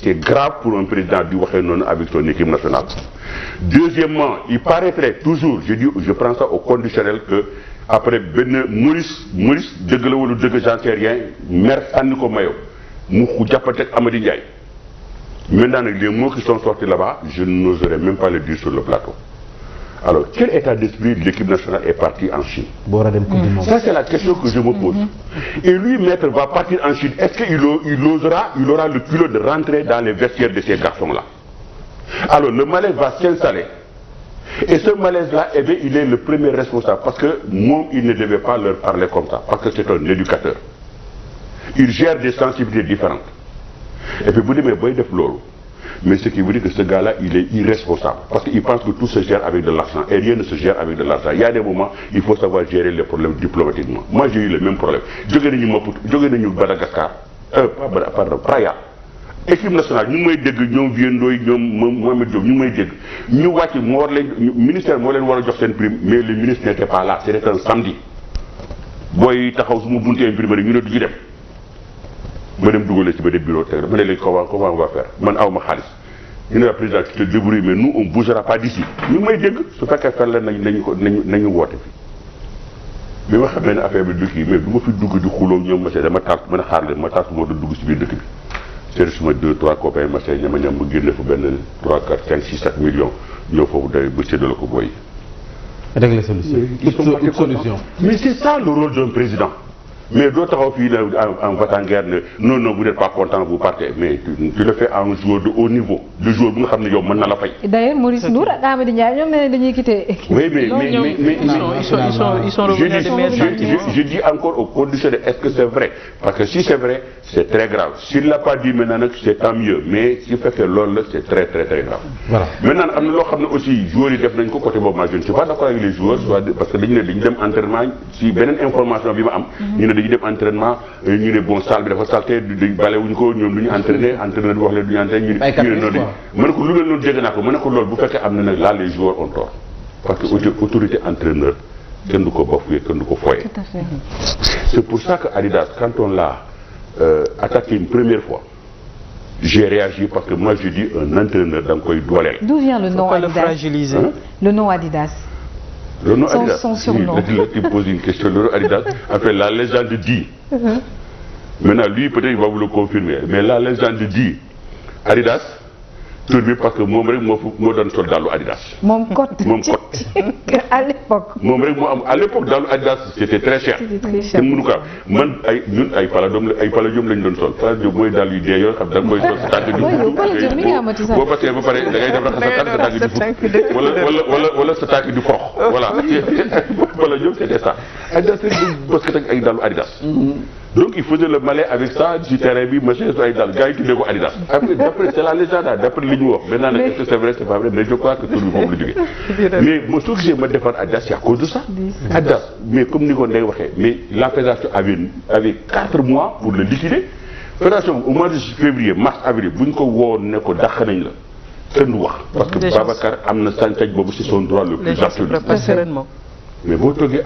C'est grave pour un président du non avec son équipe nationale. Deuxièmement, il paraîtrait toujours, je prends ça au conditionnel que après Maurice dëgg la wala dëgg j'en sais rien maire sànni ko mayo mu jàppante ak Amady Ndiaye. Maintenant les mots qui sont sortis là-bas, je n'oserais même pas le dire sur le plateau. Alors, quel état d'esprit l'équipe nationale est partie en Chine? Ça, c'est la question que je me pose. Et lui, maître, va partir en Chine. Est-ce qu'il aura le culot de rentrer dans les vestiaires de ces garçons-là? Alors, le malaise va s'installer. Et ce malaise-là, eh bien, il est le premier responsable. Parce que moi, il ne devait pas leur parler comme ça. Parce que c'est un éducateur. Il gère des sensibilités différentes. Et puis, vous dites, mais boy de floro. Mais ce qui veut dire que ce gars-là, il est irresponsable. Parce qu'il pense que tout se gère avec de l'argent. Et rien ne se gère avec de l'argent. Il y a des moments, il faut savoir gérer les problèmes diplomatiquement. Moi, j'ai eu le même problème. Je suis Madagascar. Pardon, Praia. Équipe nationale, nous sommes des gens qui Mohamed Diop, nous sommes des gens le ministère moo leen war a jox seen prime, mais le ministre n'était pas là. C'était un samedi. Boy, taxaw su ma bunte imprimerie ñu ne du dem. Ma dem dugalee ci ba des bureaux teg ma ne leen comment on va faire man aw ma xaalis ñu ne la président tu te débrouilles mais nous on bougera pas d'ici ñu may dégg su fekkee fer la nañu woote fi bi ma xamee ne affaire bi du kii mais du ma fi dugg di xuloo ñoom monsieur dama taal mën a xaar leen ma taal moo doon dugg si biir dëkk bi c'est suma 2-3 copains monsieur ñama ñam ma génne fa benn 3 4 5 6 7 millions ñëw foofu day ba séddale ko booy régler solution. Mais c'est ça le rôle d'un président. Mais d'autres en votant-guerre, non, vous n'êtes pas content, vous partez. Mais tu le fais à un joueur de haut niveau. Le joueur, vous savez, il la paye. D'ailleurs, Maurice Nour, Ahmed Ndiaye, ils ont quitté. Oui, mais ils sont revenus à des meilleurs sentiments. Je dis encore aux conditions, est-ce que c'est vrai? Parce que si c'est vrai, c'est très grave. S'il ne l'a pas dit maintenant, c'est tant mieux. Mais s'il fait que l'ol, c'est très grave. Voilà. Maintenant, aussi, joueurs, ils ont côté Bob, je ne suis pas d'accord avec les joueurs, parce que les entraînement, si bien une information, dañuy dem entraînement ñu ne bon salle bi dafa salté balé wuñ ko ñoom duñu entraîner entraîneur bi wax leen duñu entraîner ñu ne noonu man ko lu mel noonu dégg naa ko man ko loolu bu fekkee am na nag là les joueurs ont tort parce que autorité entraîneur kenn du ko bafoué kenn du ko foyé. Tout à fait. C'est pour ça que Adidas quand on l'a attaqué une première fois j'ai réagi parce que moi je dis un entraîneur da nga koy dooleel. D'où vient le nom Adidas? Le fragiliser. Le nom Adidas. Le nom Adidas, son surnom. Il pose une question. Le nom Adidas, en fait, la légende dit. Maintenant, lui, peut-être, il va vous le confirmer. Mais la légende dit Adidas, tout le parce que moi, je donne soldat Adidas. Mon cote. À l'époque. À l'époque, dans l'Adidas, c'était très cher. C'était très cher. Man, ay paladium lañ doon sol. Paladium mooy dal yu dee yoo xam da nga koy sol sa tànk di boo passé ba pare da ngay def raxas sa tànk di fukk wala sa tànk di forox voilà paladium c'était ça. Adidas rek basket ak ay dalu Adidas. Donc il faisait le malais avec ça du terrain bi machin so ay dal gars yi tuddee ko Adidas. Après d'après c'est la légende d'après li ñu wax maintenant nag est-ce que c'est vrai c'est pas vrai mais je crois que tout le monde la jógee. Mais moi ce que j'ai ma defar Adidas c'est à cause de ça. Adidas mais comme ni ko Ndeye waxee mais la fédération avait 4 mois pour le liquider. Fédération au mois de février mars avril bu ñu ko woon ne ko dàq nañ la kenn du wax. parce que Babacar am na sañ-sañ boobu c'est son droit le plus absolu. Mais boo toogee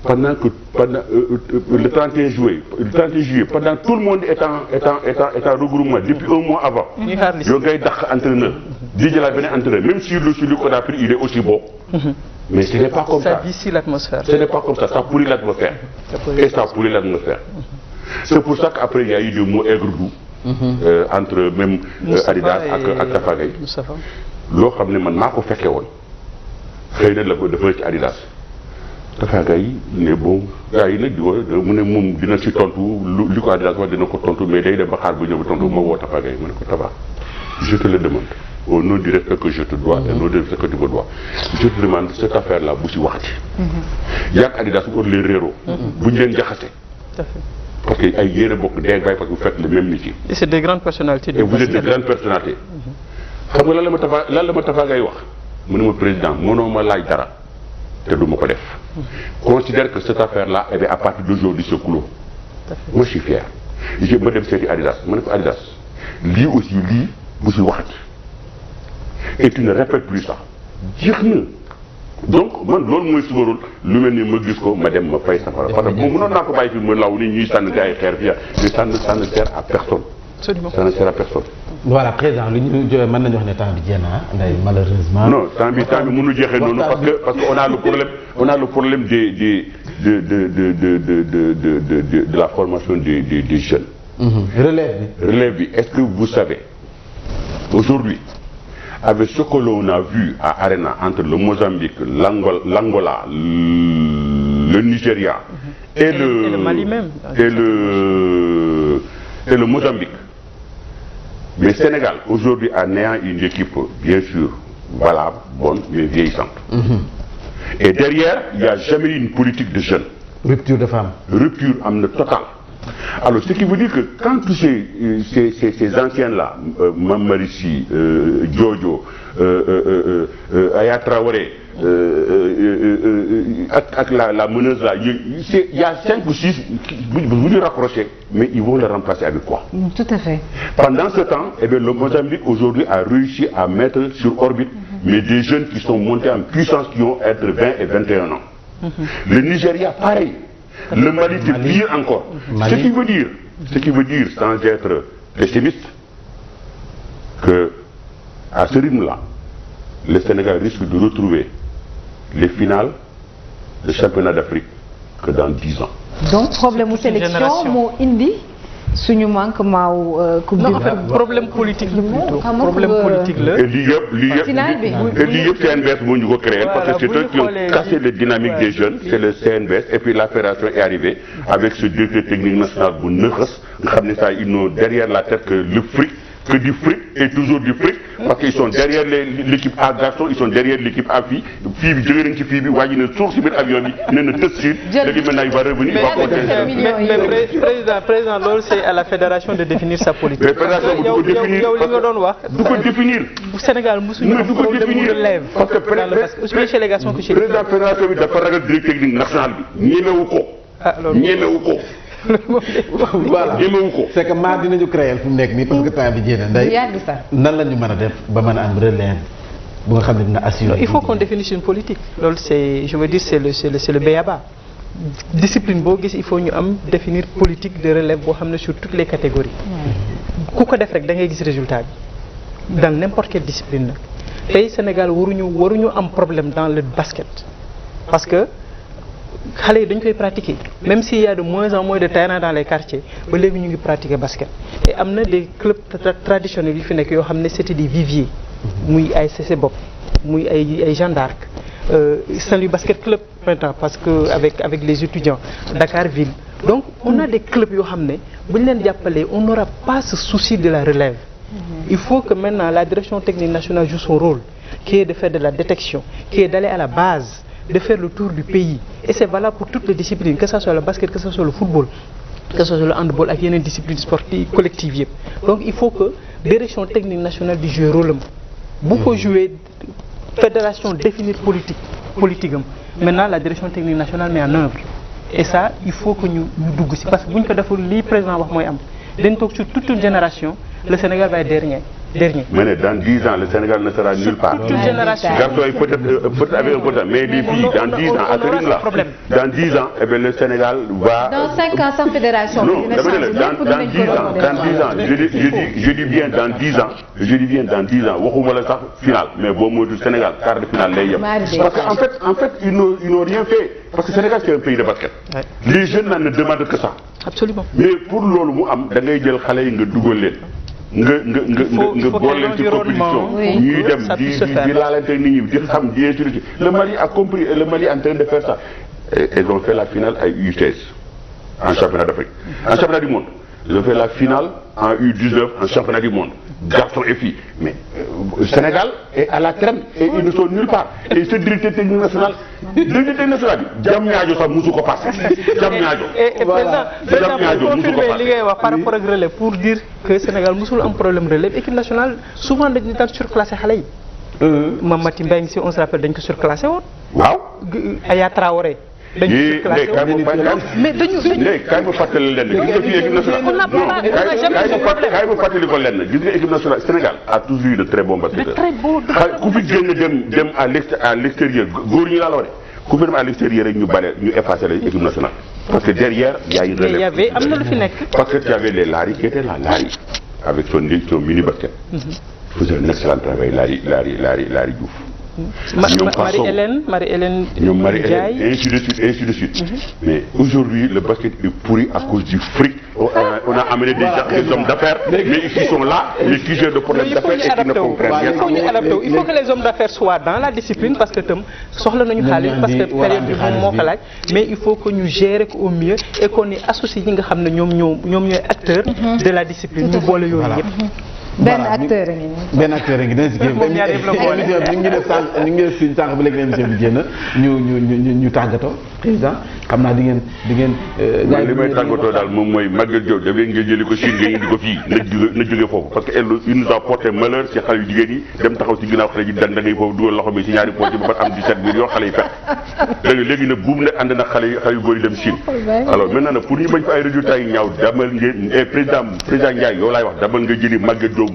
pendant le 31 juillet pendant tout le monde étant regroupement depuis un mois avant. yow ngay dàq entraîneur di jëlaat beneen entraîneur même si celui qu'on a pris il est aussi bon. Mais ce n'est pas comme ça. Ça distille l'atmosphère. Ce n'est pas comme ça pourrit l'atmosphère. Et ça pourrit l'atmosphère. C'est pour ça qu'après il y a eu des mots aigre-doux entre même Adidas ak Tafa Gueye. loo xam ne man maa ko fekkee woon xëy na la ko dafa ci Adidas. Tafa Gueye ne bon gars yi nag di ko mu ne moom dina si tontu li ko Adidas wax dina ko tontu mais day dem ba xaar ba ñëw ba tontu ma woo Tafa Gueye ma ne ko Tafa je te le demande au nom du respect que je te dois et au nom du respect que tu me dois je te demande cette affaire là bu si waxati. yàgg Adidas bu ko leen réeroo. bu ñu leen jaxase. Parce que ay yéen a bokk dee parce que vous faites le même métier. Et c'est des grandes personnalités. Et vous êtes de grandes personnalités. xam nga lan la ma Tafa Gueye wax mu ne ma président mënoo ma laaj dara te du ma ko def. Considère que cette affaire là à partir d'aujourd'hui c'est clos. Moi je suis fier. ma dem seeti Adidas ma ne ko Adidas lii aussi lii bu si waxati et tu ne répètes plus ça jeex na. Donc man loolu mooy suma rôle lu mel ni ma gis ko ma dem ma fay safara parce que moom mënoon naa ko bàyyi fi ma law ni ñuy sànn gars yi xeer fii di sànn terre à personne Absolument. Ça ne sert à personne. voilà président lu ñu mën nañu wax ne temps bi jeex na nday malheureusement. Non temps bi mënu jeexee noonu parce que on a le problème de la formation des jeunes. Relève bi est-ce que vous savez aujourd'hui avec ce que l'on a vu à Arena entre le Mozambique, l'Angola, le Nigeria et le Mali même et le Mozambique. Mais Sénégal aujourd'hui en ayant une équipe bien sûr valable, bonne mais vieillissante. Et derrière il n'y a jamais une politique de jeunes. Rupture de femmes. Rupture totale. Alors ce qui veut dire que quand tous ces anciens-là, Mamarissi, Jojo, Aya Traoré, avec la meneuse là, il y a 5 ou 6, vous les rapprochez, mais ils vont les remplacer avec quoi? Tout à fait. Pendant ce temps, eh bien, le Mozambique aujourd'hui a réussi à mettre sur orbite mais des jeunes qui sont montés en puissance qui ont entre 20 et 21 ans. Le Nigeria, pareil. Le Mali, c'est pire encore. Ce qui veut dire, sans être pessimiste, que à ce rythme-là, le Sénégal risque de retrouver les finales de championnat d'Afrique que dans 10 ans. Donc problème de sélection moo indi suñu manquement coupe du monde. Problème politique problème politique la. Et lii yëpp CNBS moo ñu ko créé parce que c'est eux qui ont cassé les dynamiques des jeunes, c'est le CNBS et puis la fédération est arrivée avec ce directeur technique national bu nëxës nga xam ne ça ils n'ont derrière la tête que le fric, que du fric et toujours du fric parce qu'ils sont derrière l'équipe A garçon, ils sont derrière l'équipe A fille bi jógee nañ ci fii bi wàññi na suuf si biir avion bi nee na tës si léegi maintenant il va revenir il va continuer. Mais président loolu c'est à la fédération de définir sa politique. Mais fédération du ko définir yow li nga doon wax. du ko définir. Sénégal mosuñu am problème mu relève. parce que aussi bien chez les garçons que chez les filles. président fédération bi dafa ragal directeur technique national bi ñemewu ko. ñemewu ko. voilà c'est que maa dinañu créer fu mu nekk nii parce que temps bi jéem a ndey nan la ñu mën a def ba mën a am relève bu nga xam ne dina assurer. Il faut qu'on définisse une politique loolu c'est je veux dire c'est le b.a.-ba discipline boo gis il faut ñu am définir politique de relève boo xam ne sur toutes les catégories. ku ko def rek da ngay gis résultat bi dans n'importe quelle discipline nag tey Sénégal waruñu am problème dans le basket parce que. xale yi dañ koy pratiquer même s'il y a de moins en moins de terrain dans les quartiers ba léegi ñu ngi pratiquer basket et am na des clubs traditionnels yu fi nekk yoo xam ne c'était des viviers muy ay CC Bopp muy ay Jeanne d'Arc Saint-Louis Basket Club maintenant parce que avec les étudiants Dakar Ville donc on a des clubs yoo xam ne bu ñu leen jàppalee on n'aura pas ce souci de la relève. Il faut que maintenant la direction technique nationale joue son rôle qui est de faire de la détection qui est d'aller à la base de faire le tour du pays et c'est valable pour toutes les disciplines que ça soit le basket que ça soit le football que ça soit le handball ak yeneen disciplines sportives collectives yëpp donc il faut que direction technique nationale di jouer rôle am bu ko jouer fédération définir politique am maintenant la direction technique nationale met en œuvre et ça il faut que ñu dugg ci parce que bu ñu ko deful lii président wax mooy am dañ toog sur toute une génération le Sénégal va être dernier. Mais dans 10 ans, le Sénégal ne sera nulle part. Toute une génération. Peut-être avec un peu, mais les filles, dans 10 ans, à ce rythme-là, dans 10 ans, eh bien, le Sénégal va... Dans 5 ans, sans fédération. Non, dans 10 ans, je dis bien dans 10 ans, waxuma la sax finale, mais bon, moi, du Sénégal, quart de finale, lay yem. Parce qu'en fait, ils n'ont rien fait. Parce que le Sénégal, c'est un pays de basket. Ouais. Les jeunes ne demandent que ça. Absolument. Mais pour loolu mu am da ngay jël xale yi nga dugal leen nga boole leen ci compétition ñuy dem di laalante nit ñi di xam di instruire. Le Mali a compris et le Mali est en train de faire ça. Ils ont fait la finale à U16 en championnat d'Afrique. En championnat du monde, ils ont fait la finale en U19 en championnat du monde. Garçons et filles. Mais le Sénégal est à la traîne et ils ne sont nulle part. Et ce directeur technique national, Diamniadio sax musu ko passé. Diamniadio. Et président confirmer li ngay wax par rapport ak relève pour dire que Sénégal musul am problème relève équipe nationale souvent dañu daan surclassé xale yi. Mamati Mbengue si on se rappelle dañ ko surclassé woon. Waaw. Aya Traoré. dañu surclassé mais dañu kaay ma fàttali lenn gis nga fii équipe nationale kaay ma fàttali ko lenn gis nga équipe nationale Sénégal a toujours eu de très bons basketteurs ku fi génn dem à l'extérieur góor ñi laa la wane ku fi dem à l'extérieur rek ñu bale ñu effacer les équipe nationale parce que derrière il y a une relève am na lu fi nekk parce que tu avais les Lari qui étaient là Lari avec son mini basket. faisait un excellent travail Laari Diouf. Marie-Hélène ainsi de suite. Mais aujourd'hui le basket est pourri à cause du fric. On a amené des hommes d'affaires mais qui sont là mais qui gèrent de problèmes d'affaires et qui ne comprennent rien. Il faut que les hommes d'affaires soient dans la discipline parce que tam soxla nañu xaalis parce que période bi moom moo ko laaj mais il faut que ñu gérer ko au mieux et qu'on y associe ñi nga xam ne ñoom ñooy acteurs de la discipline ñu boole yooyu yëpp. benn acteur a ngi nii. benn acteur a ngi nii si kii ñu ngi def suñu sànq ba léegi émission bi génn ñu tàggatoo président xam naa di ngeen. li may tàggatoo daal moom mooy Maguette Diop daf leen ngeen jëli ko Chine nga indi ko fii na jóge foofu parce que il nous a porté malheur ci xale yu jigéen yi dem taxaw ci ginnaaw xale ji da ngay foofu dugal loxo bi ci ñaari poche yi ba am 17 biir yoo xale yi fekk léegi nag buum ne ànd na xale yu góor yi dem Chine alors maintenant nag pour ñu bañ fa ay résultats yi ñaaw damal ngeen président Ndiaye yow laay wax damal nga jëli Maguette Diop